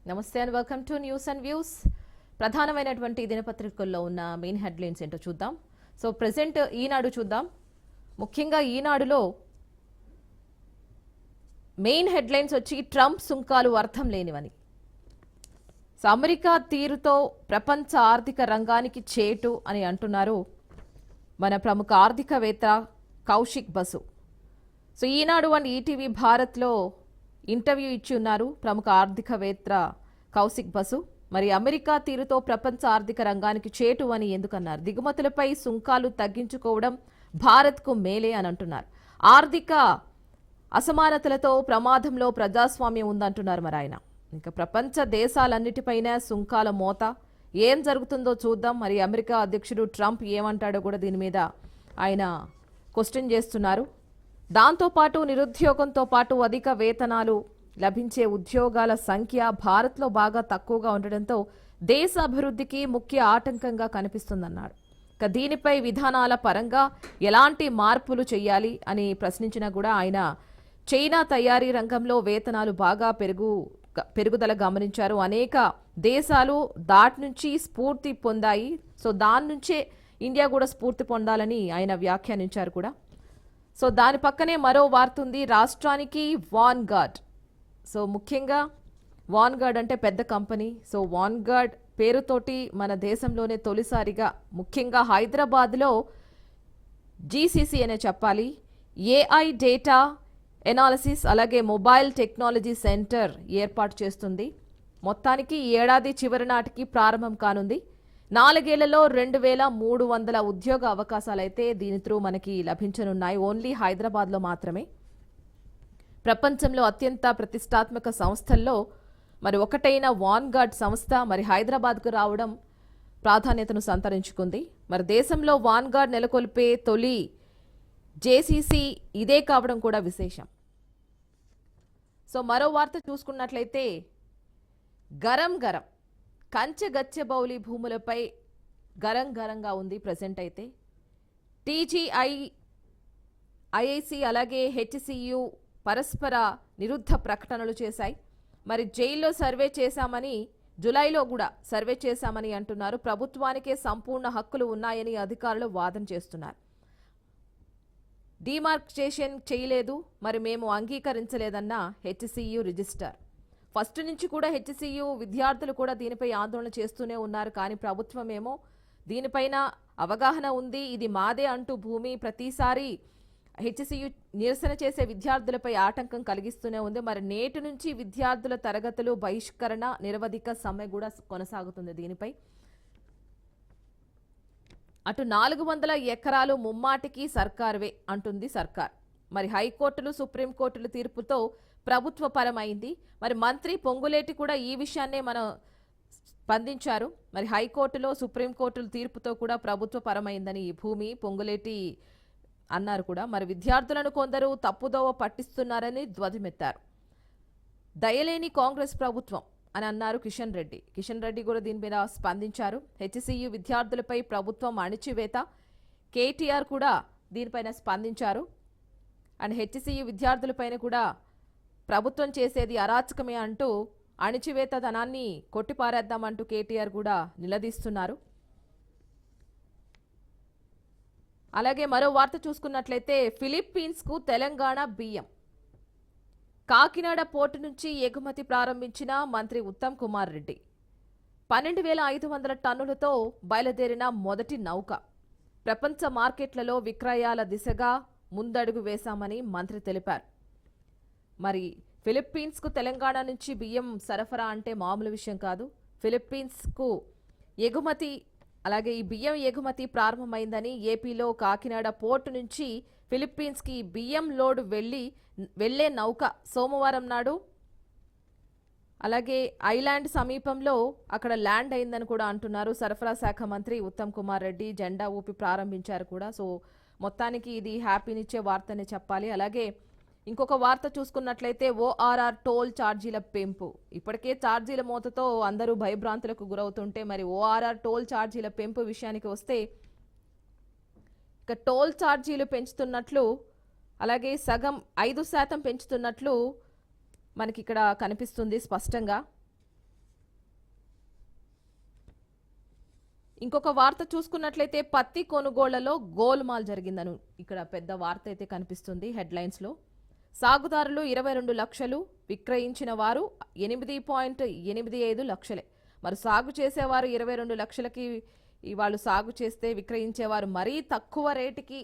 నమస్తే and welcome to news and views. ప్రధానమైనటువంటి దినపత్రికల్లో ఉన్న మెయిన్ హెడ్లైన్స్ ఏంటో చూద్దాం. సో ప్రెసెంట్ ఈనాడు చూద్దాం. ముఖ్యంగా ఈనాడులో మెయిన్ హెడ్లైన్స్ వచ్చి ట్రంప్ సుంకాలు అర్థం లేనివని. సో అమెరికా తీరుతో ప్రపంచ ఆర్థిక రంగానికి చేటు అని అంటున్నారు మన ప్రముఖ ఆర్థికవేత్త Kaushik Basu. So Eenadu and ETV భారత్లో ఇంటర్వ్యూ ఇచ్చి ఉన్నారు ప్రముఖ ఆర్థికవేత్త కౌశిక్ బసు. మరి అమెరికా తీరుతో ప్రపంచ ఆర్థిక రంగానికి చేటు అని ఎందుకన్నారు? దిగుమతులపై సుంకాలు తగ్గించుకోవడం భారత్కు మేలే అని అంటున్నారు. ఆర్థిక అసమానతలతో ప్రమాదంలో ప్రజాస్వామ్యం ఉందంటున్నారు మరి ఆయన. ఇంకా ప్రపంచ దేశాలన్నిటిపైన సుంకాల మోత ఏం జరుగుతుందో చూద్దాం. మరి అమెరికా అధ్యక్షుడు ట్రంప్ ఏమంటాడో కూడా దీని మీద ఆయన క్వశ్చన్ చేస్తున్నారు. దాంతోపాటు నిరుద్యోగంతో పాటు అధిక వేతనాలు లభించే ఉద్యోగాల సంఖ్య భారత్లో బాగా తక్కువగా ఉండడంతో దేశ అభివృద్ధికి ముఖ్య ఆటంకంగా కనిపిస్తుందన్నాడు. దీనిపై విధానాల పరంగా ఎలాంటి మార్పులు చేయాలి అని ప్రశ్నించినా కూడా ఆయన చైనా తయారీ రంగంలో వేతనాలు బాగా పెరుగుదల గమనించారు. అనేక దేశాలు దాటి నుంచి స్ఫూర్తి పొందాయి. సో దాని నుంచే ఇండియా కూడా స్ఫూర్తి పొందాలని ఆయన వ్యాఖ్యానించారు కూడా. సో దాని పక్కనే మరో వార్త ఉంది. రాష్ట్రానికి వాన్గార్డ్. సో ముఖ్యంగా వాన్గార్డ్ అంటే పెద్ద కంపెనీ. సో వాన్గార్డ్ పేరుతోటి మన దేశంలోనే తొలిసారిగా ముఖ్యంగా హైదరాబాద్లో జీసీసీ అనే చెప్పాలి ఏఐ డేటా ఎనాలిసిస్ అలాగే మొబైల్ టెక్నాలజీ సెంటర్ ఏర్పాటు చేస్తుంది. మొత్తానికి ఈ ఏడాది చివరి నాటికి ప్రారంభం కానుంది. 4 ఏళ్లలో 2300 ఉద్యోగ అవకాశాలైతే దీని త్రూ మనకి లభించనున్నాయి. ఓన్లీ హైదరాబాద్లో మాత్రమే. ప్రపంచంలో అత్యంత ప్రతిష్టాత్మక సంస్థల్లో మరి ఒకటైన వాన్గార్డ్ సంస్థ మరి హైదరాబాద్కు రావడం ప్రాధాన్యతను సంతరించుకుంది. మరి దేశంలో వాన్గార్డ్ నెలకొల్పే తొలి జేసీసీ ఇదే కావడం కూడా విశేషం. సో మరో వార్త చూసుకున్నట్లయితే గరం కంచె గచ్చెబౌలి భూములపై గరంగా ఉంది ప్రజెంట్ అయితే. ఐఐసి అలాగే హెచ్సియు పరస్పర నిరుద్ధ ప్రకటనలు చేశాయి. మరి జైల్లో సర్వే చేశామని జులైలో కూడా సర్వే చేశామని అంటున్నారు. ప్రభుత్వానికే సంపూర్ణ హక్కులు ఉన్నాయని అధికారులు వాదన చేస్తున్నారు. డిమార్కేషన్ చేయలేదు, మరి మేము అంగీకరించలేదన్న హెచ్సియు రిజిస్టర్. ఫస్ట్ నుంచి కూడా హెచ్సియు విద్యార్థులు కూడా దీనిపై ఆందోళన చేస్తూనే ఉన్నారు. కానీ ప్రభుత్వం ఏమో దీనిపైన అవగాహన ఉంది, ఇది మాదే అంటూ భూమి ప్రతిసారి హెచ్సియు నిరసన చేసే విద్యార్థులపై ఆటంకం కలిగిస్తూనే ఉంది. మరి నేటి నుంచి విద్యార్థుల తరగతులు బహిష్కరణ నిరవధిక సమ్మె కూడా కొనసాగుతుంది. దీనిపై అటు 400 ఎకరాలు ముమ్మాటికి సర్కారువే అంటుంది సర్కార్. మరి హైకోర్టులు సుప్రీంకోర్టుల తీర్పుతో ప్రభుత్వ పరమైంది. మరి మంత్రి పొంగులేటి కూడా ఈ విషయాన్నే మనం స్పందించారు. మరి హైకోర్టులో సుప్రీంకోర్టుల తీర్పుతో కూడా ప్రభుత్వ పరమైందని ఈ భూమి పొంగులేటి అన్నారు కూడా. మరి విద్యార్థులను కొందరు తప్పుదోవ పట్టిస్తున్నారని ధ్వజమెత్తారు. దయలేని కాంగ్రెస్ ప్రభుత్వం అని అన్నారు కిషన్ రెడ్డి కూడా దీని మీద స్పందించారు. హెచ్సియు విద్యార్థులపై ప్రభుత్వం అణిచివేత, కేటీఆర్ కూడా దీనిపైన స్పందించారు. అండ్ హెచ్సియు విద్యార్థులపైన కూడా ప్రభుత్వం చేసేది అరాచకమే అంటూ అణిచివేతధనాన్ని కొట్టిపారేద్దామంటూ కేటీఆర్ కూడా నిలదీస్తున్నారు. అలాగే మరో వార్త చూసుకున్నట్లయితే ఫిలిప్పీన్స్కు తెలంగాణ బియ్యం. కాకినాడ పోర్టు నుంచి ఎగుమతి ప్రారంభించిన మంత్రి ఉత్తమ్ కుమార్ రెడ్డి 12,500 టన్నులతో బయలుదేరిన మొదటి నౌక. ప్రపంచ మార్కెట్లలో విక్రయాల దిశగా ముందడుగు వేశామని మంత్రి తెలిపారు. మరి ఫిలిప్పీన్స్కు తెలంగాణ నుంచి బియ్యం సరఫరా అంటే మామూలు విషయం కాదు. ఫిలిప్పీన్స్కు ఎగుమతి అలాగే ఈ బియ్యం ఎగుమతి ప్రారంభమైందని ఏపీలో కాకినాడ పోర్టు నుంచి ఫిలిప్పీన్స్కి బియ్యం లోడ్ వెళ్లే నౌక సోమవారం నాడు అలాగే ఐలాండ్ సమీపంలో అక్కడ ల్యాండ్ అయిందని కూడా అంటున్నారు. సరఫరా శాఖ మంత్రి ఉత్తమ్ కుమార్ రెడ్డి జెండా ఊపి ప్రారంభించారు కూడా. సో మొత్తానికి ఇది హ్యాపీనిచ్చే వార్తనే చెప్పాలి. అలాగే ఇంకొక వార్త చూసుకున్నట్లయితే ఓఆర్ఆర్ టోల్ ఛార్జీల పెంపు. ఇప్పటికే ఛార్జీల మోతతో అందరూ భయభ్రాంతులకు గురవుతుంటే మరి ఓఆర్ఆర్ టోల్ ఛార్జీల పెంపు విషయానికి వస్తే ఇక టోల్ ఛార్జీలు పెంచుతున్నట్లు అలాగే సగం 5% పెంచుతున్నట్లు మనకి ఇక్కడ కనిపిస్తుంది స్పష్టంగా. ఇంకొక వార్త చూసుకున్నట్లయితే పత్తి కొనుగోళ్లలో గోల్మాల్ జరిగిందని ఇక్కడ పెద్ద వార్త అయితే కనిపిస్తుంది హెడ్లైన్స్ లో. సాగుదారులు 22 లక్షలు, విక్రయించిన వారు 8.85 లక్షలే. మరి సాగు చేసేవారు 22 లక్షలకి వాళ్ళు సాగు చేస్తే విక్రయించేవారు మరీ తక్కువ రేటుకి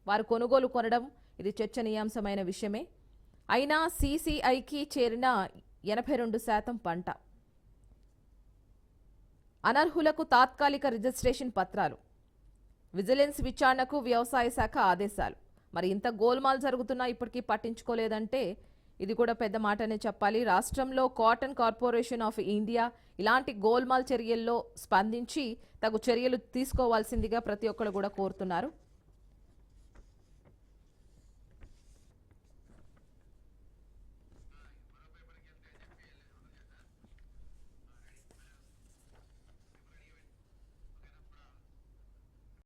వారు కొనుగోలు కొనడం ఇది చర్చనీయాంశమైన విషయమే. అయినా సీసీఐకి చేరిన 82% పంట. అనర్హులకు తాత్కాలిక రిజిస్ట్రేషన్ పత్రాలు. విజిలెన్స్ విచారణకు వ్యవసాయ శాఖ ఆదేశాలు. మరి ఇంత గోల్మాల్ జరుగుతున్నా ఇప్పటికీ పట్టించుకోలేదంటే ఇది కూడా పెద్ద మాటనే చెప్పాలి. రాష్ట్రంలో కాటన్ కార్పొరేషన్ ఆఫ్ ఇండియా ఇలాంటి గోల్మాల్ చర్యల్లో స్పందించి తగు చర్యలు తీసుకోవాల్సిందిగా ప్రతి ఒక్కరు కూడా కోరుతున్నారు.